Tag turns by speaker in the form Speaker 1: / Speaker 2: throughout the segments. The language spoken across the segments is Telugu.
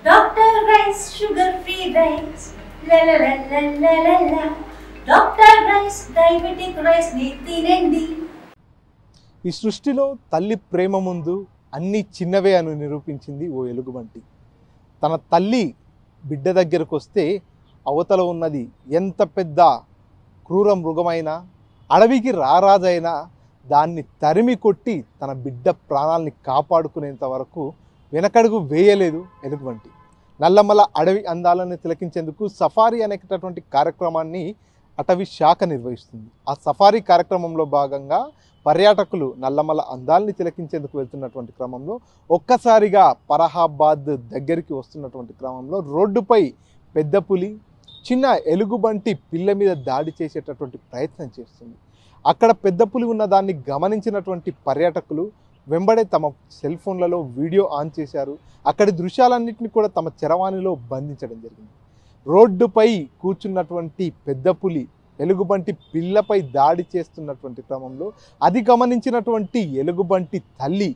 Speaker 1: Dr. Rice, sugar-free rice, la la la la la la la. Dr. Rice, diabetic rice ని తినండి.
Speaker 2: ఈ సృష్టిలో తల్లి ప్రేమ ముందు అన్నీ చిన్నవే అని నిరూపించింది ఓ ఎలుగుబంటి. తన తల్లి బిడ్డ దగ్గరకు వస్తే అవతల ఉన్నది ఎంత పెద్ద క్రూర మృగమైనా, అడవికి రారాజైనా దాన్ని తరిమి కొట్టి తన బిడ్డ ప్రాణాలని కాపాడుకునేంత వరకు వెనకడుగు వేయలేదు ఎలుగుబంటి. నల్లమల అడవి అందాలను తిలకించేందుకు సఫారీ అనేటటువంటి కార్యక్రమాన్ని అటవీ శాఖ నిర్వహిస్తుంది. ఆ సఫారీ కార్యక్రమంలో భాగంగా పర్యాటకులు నల్లమల అందాలని తిలకించేందుకు వెళ్తున్నటువంటి క్రమంలో ఒక్కసారిగా ఫరహాబాద్ దగ్గరికి వస్తున్నటువంటి క్రమంలో రోడ్డుపై పెద్ద పులి చిన్న ఎలుగుబంటి పిల్ల మీద దాడి చేసేటటువంటి ప్రయత్నం చేస్తుంది. అక్కడ పెద్ద పులి ఉన్న దాన్ని గమనించినటువంటి పర్యాటకులు వెంబడే తమ సెల్ ఫోన్లలో వీడియో ఆన్ చేశారు. అక్కడి దృశ్యాలన్నింటినీ కూడా తమ చరవాణిలో బంధించడం జరిగింది. రోడ్డుపై కూర్చున్నటువంటి పెద్ద పులి ఎలుగుబంటి పిల్లపై దాడి చేస్తున్నటువంటి క్రమంలో అది గమనించినటువంటి ఎలుగుబంటి తల్లి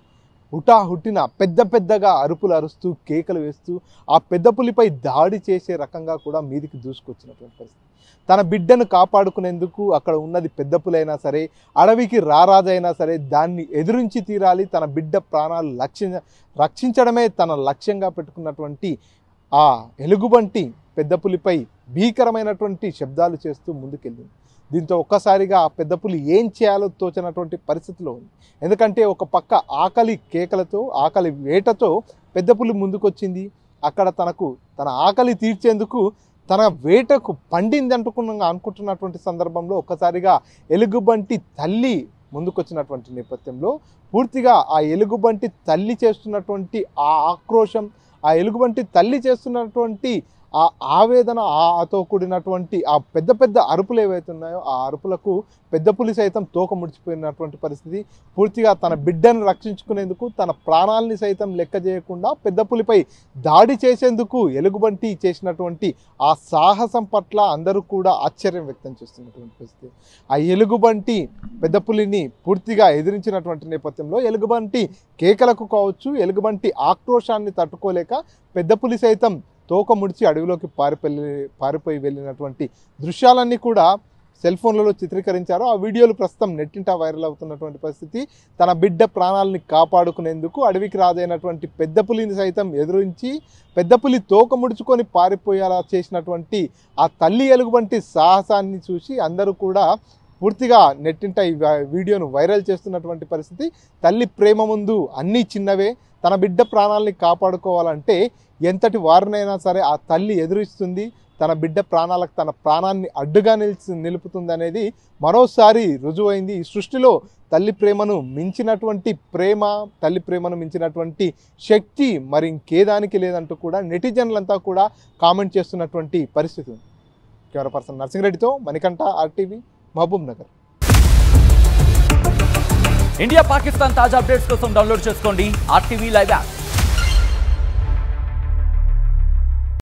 Speaker 2: హుటాహుటిన పెద్దగా అరుపులు అరుస్తూ కేకలు వేస్తూ ఆ పెద్ద పులిపై దాడి చేసే రకంగా కూడా మీదికి దూసుకొచ్చినటువంటి పరిస్థితి. తన బిడ్డను కాపాడుకునేందుకు అక్కడ ఉన్నది పెద్ద పులైనా సరే, అడవికి రారాజైనా సరే దాన్ని ఎదురించి తీరాలి, తన బిడ్డ ప్రాణాలు రక్షించడమే తన లక్ష్యంగా పెట్టుకున్నటువంటి ఆ ఎలుగుబంటి పెద్ద పులిపై భీకరమైనటువంటి శబ్దాలు చేస్తూ ముందుకెళ్ళింది. దీంతో ఒక్కసారిగా ఆ పెద్ద పులి ఏం చేయాలో తోచనటువంటి పరిస్థితిలో ఉంది. ఎందుకంటే ఒక పక్క ఆకలి కేకలతో, ఆకలి వేటతో పెద్ద పులి ముందుకొచ్చింది. అక్కడ తన ఆకలి తీర్చేందుకు తన వేటకు పండింది అనుకుంటున్నటువంటి సందర్భంలో ఒక్కసారిగా ఎలుగుబంటి తల్లి ముందుకొచ్చినటువంటి నేపథ్యంలో పూర్తిగా ఆ ఎలుగుబంటి తల్లి చేస్తున్నటువంటి ఆ ఆక్రోశం, ఆ ఎలుగుబంటి తల్లి చేస్తున్నటువంటి ఆ ఆవేదన, ఆతో కూడినటువంటి ఆ పెద్ద అరుపులు ఏవైతే ఉన్నాయో ఆ అరుపులకు పెద్ద పులి సైతం తోక ముడిచిపోయినటువంటి పరిస్థితి. పూర్తిగా తన బిడ్డను రక్షించుకునేందుకు తన ప్రాణాలని సైతం లెక్క చేయకుండా పెద్ద పులిపై దాడి చేసేందుకు ఎలుగుబంటి చేసినటువంటి ఆ సాహసం పట్ల అందరూ కూడా ఆశ్చర్యం వ్యక్తం చేస్తున్నటువంటి పరిస్థితి. ఆ ఎలుగుబంటి పెద్ద పులిని పూర్తిగా ఎదిరించినటువంటి నేపథ్యంలో ఎలుగుబంటి కేకలకు కావచ్చు, ఎలుగుబంటి ఆక్రోశాన్ని తట్టుకోలేక పెద్ద పులి సైతం తోక ముడిచి అడవిలోకి పారిపోయి వెళ్ళినటువంటి దృశ్యాలన్నీ కూడా సెల్ ఫోన్లలో చిత్రీకరించారు. ఆ వీడియోలు ప్రస్తుతం నెట్టింటా వైరల్ అవుతున్నటువంటి పరిస్థితి. తన బిడ్డ ప్రాణాలని కాపాడుకునేందుకు అడవికి రాజైనటువంటి పెద్ద పులిని సైతం ఎదురించి పెద్ద పులి తోక ముడుచుకొని పారిపోయేలా చేసినటువంటి ఆ తల్లి ఎలుగుబంటి సాహసాన్ని చూసి అందరూ కూడా పూర్తిగా నెట్టింట ఈ వీడియోను వైరల్ చేస్తున్నటువంటి పరిస్థితి. తల్లి ప్రేమ ముందు అన్నీ చిన్నవే. తన బిడ్డ ప్రాణాలని కాపాడుకోవాలంటే ఎంతటి వారినైనా సరే ఆ తల్లి ఎదురిస్తుంది. తన బిడ్డ ప్రాణాలకు తన ప్రాణాన్ని అడ్డుగా నిలుపుతుంది అనేది మరోసారి రుజువైంది. ఈ సృష్టిలో తల్లి ప్రేమను మించినటువంటి ప్రేమ, తల్లి ప్రేమను మించినటువంటి శక్తి మరి ఇంకేదానికి లేదంటూ కూడా నెటిజన్లంతా కూడా కామెంట్ చేస్తున్నటువంటి పరిస్థితి ఉంది. కెమెరా పర్సన్ నర్సింగ్-రెడ్డితో Manikanta, RTV, Mahabubnagar.
Speaker 3: India Pakistan తాజా అప్డేట్స్ కోసం డౌన్లోడ్ చేసుకోండి RTV లైవ్ యాప్.